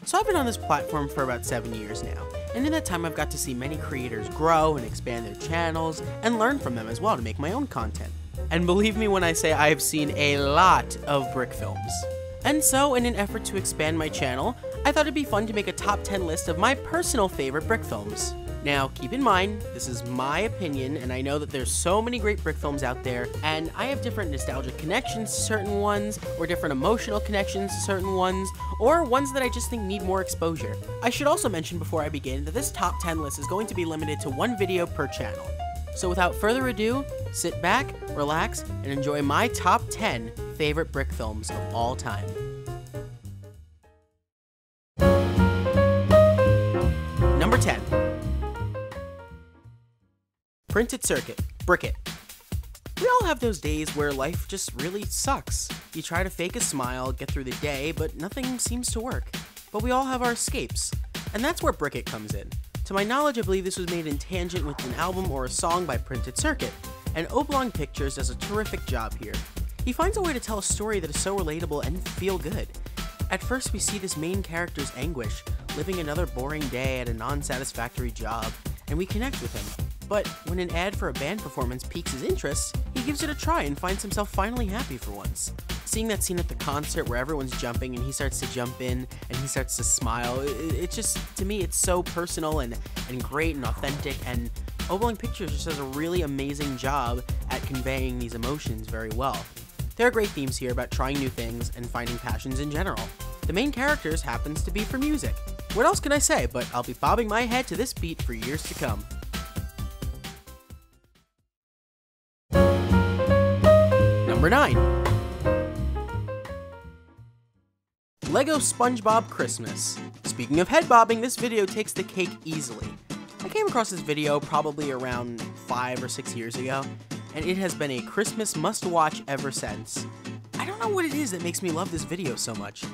So I've been on this platform for about 7 years now, and in that time I've got to see many creators grow and expand their channels, and learn from them as well to make my own content. And believe me when I say I have seen a lot of Brickfilms. And so, in an effort to expand my channel, I thought it'd be fun to make a top 10 list of my personal favorite Brickfilms. Now, keep in mind, this is my opinion, and I know that there's so many great Brickfilms out there, and I have different nostalgic connections to certain ones, or different emotional connections to certain ones, or ones that I just think need more exposure. I should also mention before I begin that this top 10 list is going to be limited to one video per channel. So without further ado, sit back, relax, and enjoy my top 10 favorite Brickfilms of all time. Number 10. Printed Circuit, Brick It. We all have those days where life just really sucks. You try to fake a smile, get through the day, but nothing seems to work. But we all have our escapes, and that's where Brick It comes in. To my knowledge, I believe this was made in tangent with an album or a song by Printed Circuit, and Oblong Pictures does a terrific job here. He finds a way to tell a story that is so relatable and feel good. At first, we see this main character's anguish, living another boring day at a non-satisfactory job, and we connect with him. But when an ad for a band performance piques his interest, he gives it a try and finds himself finally happy for once. Seeing that scene at the concert where everyone's jumping and he starts to jump in and he starts to smile, it just, to me, it's so personal and great and authentic, and Oblong Pictures just does a really amazing job at conveying these emotions very well. There are great themes here about trying new things and finding passions in general. The main characters happens to be for music. What else can I say, but I'll be bobbing my head to this beat for years to come. Number 9. LEGO Spongebob Christmas. Speaking of head bobbing, this video takes the cake easily. I came across this video probably around 5 or 6 years ago, and it has been a Christmas must-watch ever since. I don't know what it is that makes me love this video so much.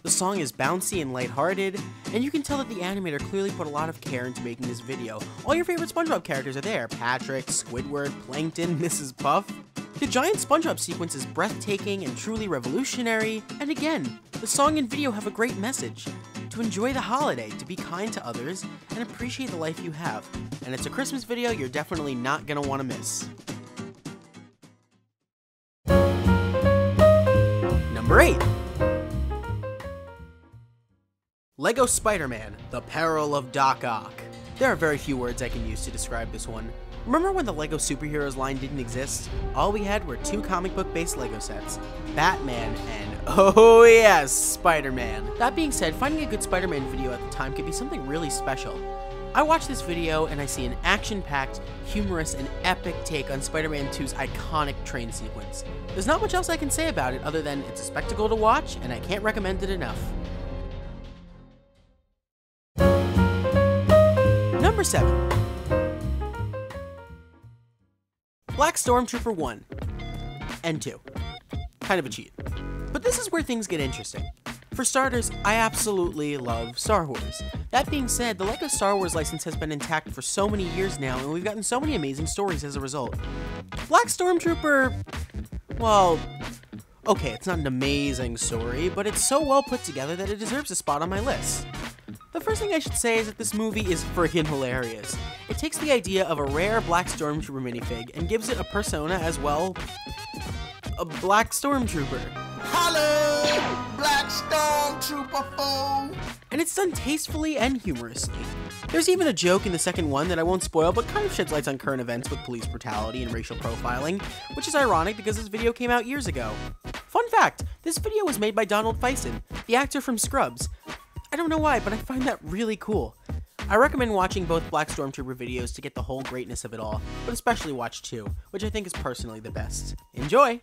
The song is bouncy and lighthearted, and you can tell that the animator clearly put a lot of care into making this video. All your favorite SpongeBob characters are there: Patrick, Squidward, Plankton, Mrs. Puff. The giant SpongeBob sequence is breathtaking and truly revolutionary, and again, the song and video have a great message. To enjoy the holiday, to be kind to others, and appreciate the life you have. And it's a Christmas video you're definitely not gonna want to miss. Number 8. LEGO Spider-Man, The Peril of Doc Ock. There are very few words I can use to describe this one. Remember when the LEGO Superheroes line didn't exist? All we had were 2 comic book based LEGO sets, Batman and, oh yes, Spider-Man. That being said, finding a good Spider-Man video at the time could be something really special. I watch this video and I see an action-packed, humorous, and epic take on Spider-Man 2's iconic train sequence. There's not much else I can say about it other than it's a spectacle to watch and I can't recommend it enough. Number 7. Black Stormtrooper 1 and 2. Kind of a cheat. But this is where things get interesting. For starters, I absolutely love Star Wars. That being said, the LEGO Star Wars license has been intact for so many years now, and we've gotten so many amazing stories as a result. Black Stormtrooper, well, okay, it's not an amazing story, but it's so well put together that it deserves a spot on my list. The first thing I should say is that this movie is friggin' hilarious. It takes the idea of a rare Black Stormtrooper minifig and gives it a persona as well, a Black Stormtrooper. Hello, Black Stormtrooper fool! And it's done tastefully and humorously. There's even a joke in the second one that I won't spoil, but kind of sheds lights on current events with police brutality and racial profiling, which is ironic because this video came out years ago. Fun fact, this video was made by Donald Faison, the actor from Scrubs. I don't know why, but I find that really cool. I recommend watching both Black Stormtrooper videos to get the whole greatness of it all, but especially watch 2, which I think is personally the best. Enjoy!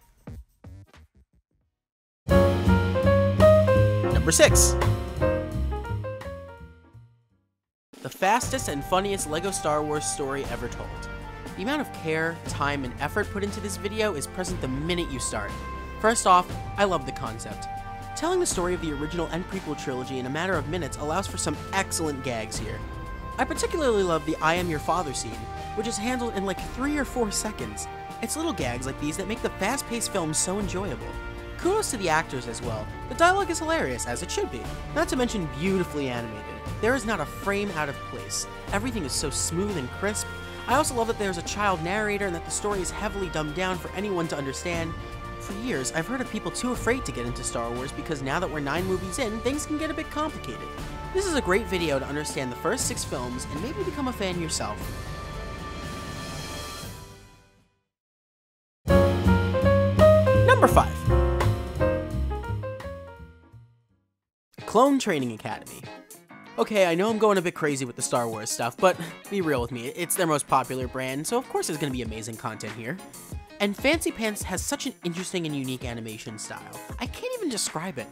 Number 6. The fastest and funniest LEGO Star Wars story ever told. The amount of care, time, and effort put into this video is present the minute you start. First off, I love the concept. Telling the story of the original and prequel trilogy in a matter of minutes allows for some excellent gags here. I particularly love the I am your father scene, which is handled in like 3 or 4 seconds. It's little gags like these that make the fast-paced film so enjoyable. Kudos to the actors as well. The dialogue is hilarious, as it should be. Not to mention beautifully animated. There is not a frame out of place. Everything is so smooth and crisp. I also love that there's a child narrator and that the story is heavily dumbed down for anyone to understand. For years, I've heard of people too afraid to get into Star Wars because now that we're 9 movies in, things can get a bit complicated. This is a great video to understand the first 6 films and maybe become a fan yourself. Number 5. Clone Training Academy. Okay, I know I'm going a bit crazy with the Star Wars stuff, but be real with me, it's their most popular brand, so of course there's going to be amazing content here. And Fancy Pants has such an interesting and unique animation style. I can't even describe it.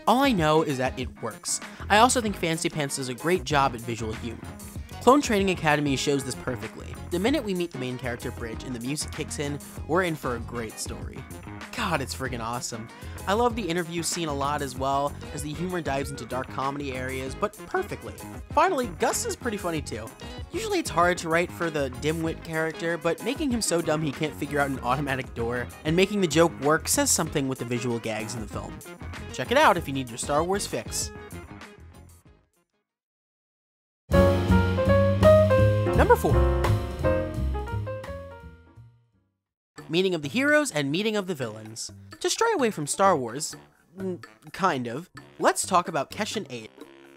All I know is that it works. I also think Fancy Pants does a great job at visual humor. Clone Training Academy shows this perfectly. The minute we meet the main character Bridge and the music kicks in, we're in for a great story. God, it's friggin' awesome. I love the interview scene a lot as well, as the humor dives into dark comedy areas, but perfectly. Finally, Gus is pretty funny too. Usually it's hard to write for the dimwit character, but making him so dumb he can't figure out an automatic door, and making the joke work says something with the visual gags in the film. Check it out if you need your Star Wars fix. Number 4. Meeting of the heroes and meeting of the villains. To stray away from Star Wars, kind of, let's talk about Keshin 8.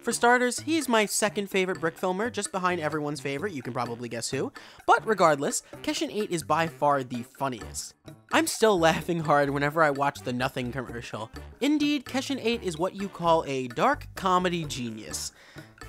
For starters, he's my second favorite brick filmer, just behind everyone's favorite, you can probably guess who. But regardless, Keshin 8 is by far the funniest. I'm still laughing hard whenever I watch the Nothing commercial. Indeed, Keshin 8 is what you call a dark comedy genius.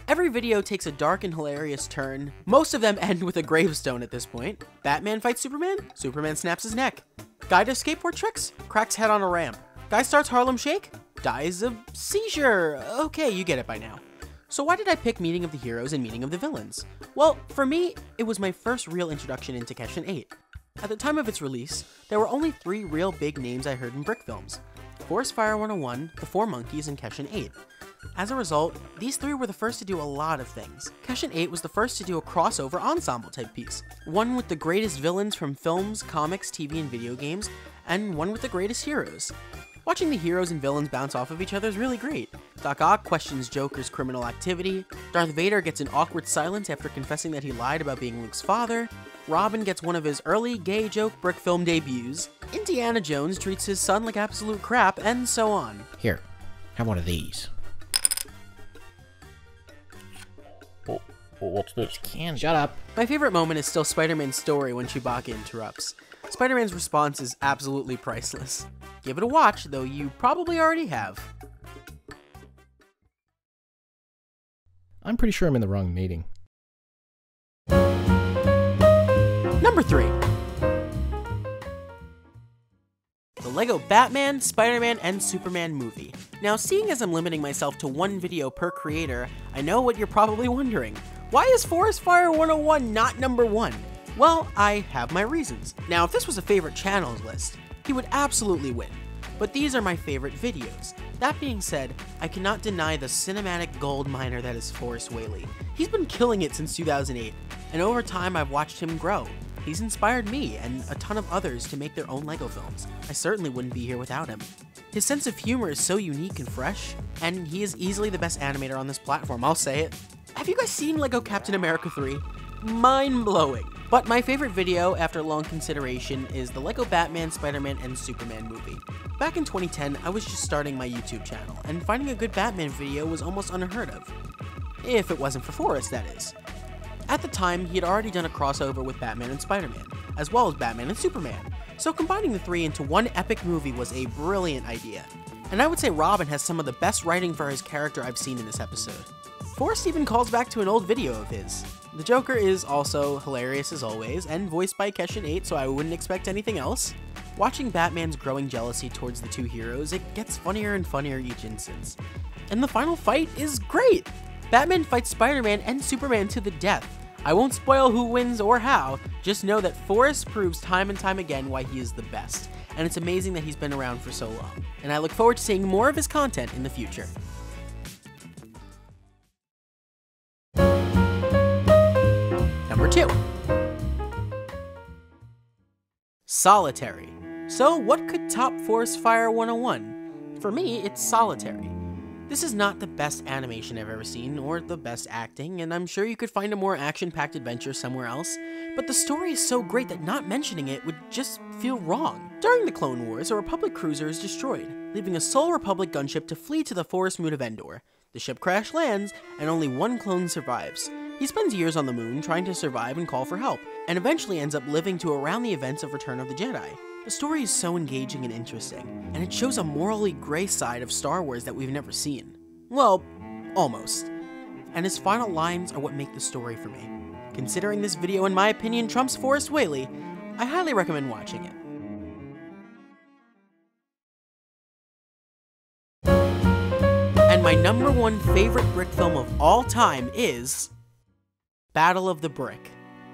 Every video takes a dark and hilarious turn. Most of them end with a gravestone at this point. Batman fights Superman? Superman snaps his neck. Guy does skateboard tricks? Cracks head on a ramp. Guy starts Harlem Shake? Dies of seizure. Okay, you get it by now. So why did I pick Meeting of the Heroes and Meeting of the Villains? Well, for me, it was my first real introduction into Keshin 8. At the time of its release, there were only 3 real big names I heard in brick films: Forest Fire 101, The Four Monkeys, and Keshin 8. As a result, these 3 were the first to do a lot of things. Keshin 8 was the first to do a crossover ensemble type piece, one with the greatest villains from films, comics, TV, and video games, and one with the greatest heroes. Watching the heroes and villains bounce off of each other is really great. Doc Ock questions Joker's criminal activity, Darth Vader gets an awkward silence after confessing that he lied about being Luke's father, Robin gets one of his early gay joke brick film debuts, Indiana Jones treats his son like absolute crap, and so on. Here, have one of these. What's this? Can shut up. My favorite moment is still Spider-Man's story when Chewbacca interrupts. Spider-Man's response is absolutely priceless. Give it a watch, though you probably already have. I'm pretty sure I'm in the wrong meeting. Number 3. The LEGO Batman, Spider-Man, and Superman movie. Now, seeing as I'm limiting myself to 1 video per creator, I know what you're probably wondering. Why is Forest Fire 101 not number 1? Well, I have my reasons. Now, if this was a favorite channels list, he would absolutely win. But these are my favorite videos. That being said, I cannot deny the cinematic gold miner that is Forrest Whaley. He's been killing it since 2008, and over time I've watched him grow. He's inspired me and a ton of others to make their own LEGO films. I certainly wouldn't be here without him. His sense of humor is so unique and fresh, and he is easily the best animator on this platform, I'll say it. Have you guys seen LEGO Captain America 3? Mind-blowing. But my favorite video, after long consideration, is the LEGO Batman, Spider-Man, and Superman movie. Back in 2010, I was just starting my YouTube channel, and finding a good Batman video was almost unheard of. If it wasn't for Forrest, that is. At the time, he had already done a crossover with Batman and Spider-Man, as well as Batman and Superman, so combining the 3 into one epic movie was a brilliant idea. And I would say Robin has some of the best writing for his character I've seen in this episode. Forrest even calls back to an old video of his. The Joker is also hilarious as always, and voiced by Keshin 8, so I wouldn't expect anything else. Watching Batman's growing jealousy towards the 2 heroes, it gets funnier and funnier each instance. And the final fight is great! Batman fights Spider-Man and Superman to the death. I won't spoil who wins or how, just know that Forrest proves time and time again why he is the best, and it's amazing that he's been around for so long, and I look forward to seeing more of his content in the future. Number 2. Solitary. So what could top Forest Fire 101? For me, it's solitary. This is not the best animation I've ever seen, or the best acting, and I'm sure you could find a more action-packed adventure somewhere else, but the story is so great that not mentioning it would just feel wrong. During the Clone Wars, a Republic cruiser is destroyed, leaving a sole Republic gunship to flee to the forest moon of Endor. The ship crash lands, and only one clone survives. He spends years on the moon trying to survive and call for help, and eventually ends up living to around the events of Return of the Jedi. The story is so engaging and interesting, and it shows a morally gray side of Star Wars that we've never seen. Well, almost. And his final lines are what make the story for me. Considering this video, in my opinion, trumps Forrest Whaley, I highly recommend watching it. And my #1 favorite brick film of all time is Battle of the Brick.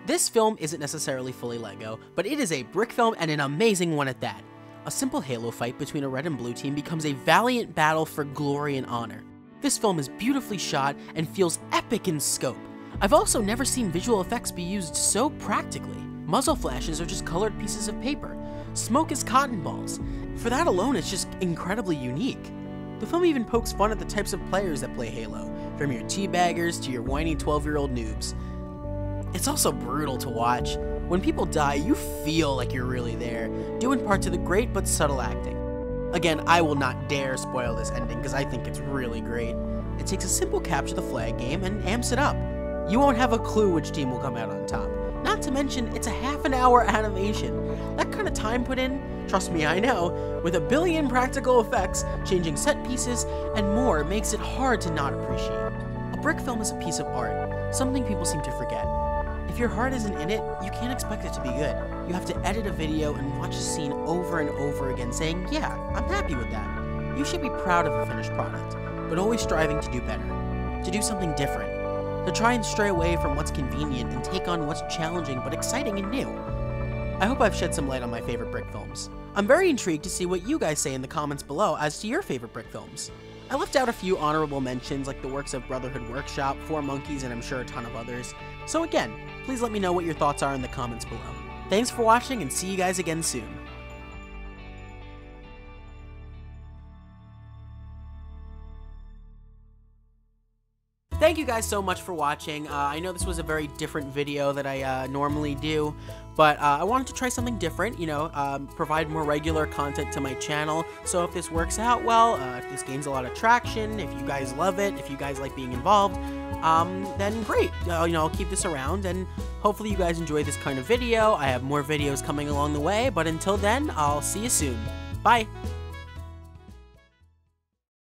This film isn't necessarily fully LEGO, but it is a brick film and an amazing one at that. A simple Halo fight between a red and blue team becomes a valiant battle for glory and honor. This film is beautifully shot and feels epic in scope. I've also never seen visual effects be used so practically. Muzzle flashes are just colored pieces of paper. Smoke is cotton balls. For that alone, it's just incredibly unique. The film even pokes fun at the types of players that play Halo, from your teabaggers to your whiny 12-year-old noobs. It's also brutal to watch. When people die, you feel like you're really there, due in part to the great but subtle acting. Again, I will not dare spoil this ending because I think it's really great. It takes a simple capture the flag game and amps it up. You won't have a clue which team will come out on top. Not to mention, it's a half-an-hour animation. That kind of time put in, trust me, I know, with a billion practical effects, changing set pieces, and more makes it hard to not appreciate. A brick film is a piece of art, something people seem to forget. If your heart isn't in it, you can't expect it to be good. You have to edit a video and watch a scene over and over again saying, yeah, I'm happy with that. You should be proud of a finished product, but always striving to do better, to do something different, to try and stray away from what's convenient and take on what's challenging but exciting and new. I hope I've shed some light on my favorite brick films. I'm very intrigued to see what you guys say in the comments below as to your favorite brick films. I left out a few honorable mentions like the works of BrotherhoodWorkshop, 4 Monkeys, and I'm sure a ton of others. So again, please let me know what your thoughts are in the comments below. Thanks for watching and see you guys again soon. Thank you guys so much for watching. I know this was a very different video that I normally do, but I wanted to try something different, you know, provide more regular content to my channel. So if this works out well, if this gains a lot of traction, if you guys love it, if you guys like being involved, then great. You know, I'll keep this around, and hopefully you guys enjoy this kind of video. I have more videos coming along the way, but until then, I'll see you soon. Bye!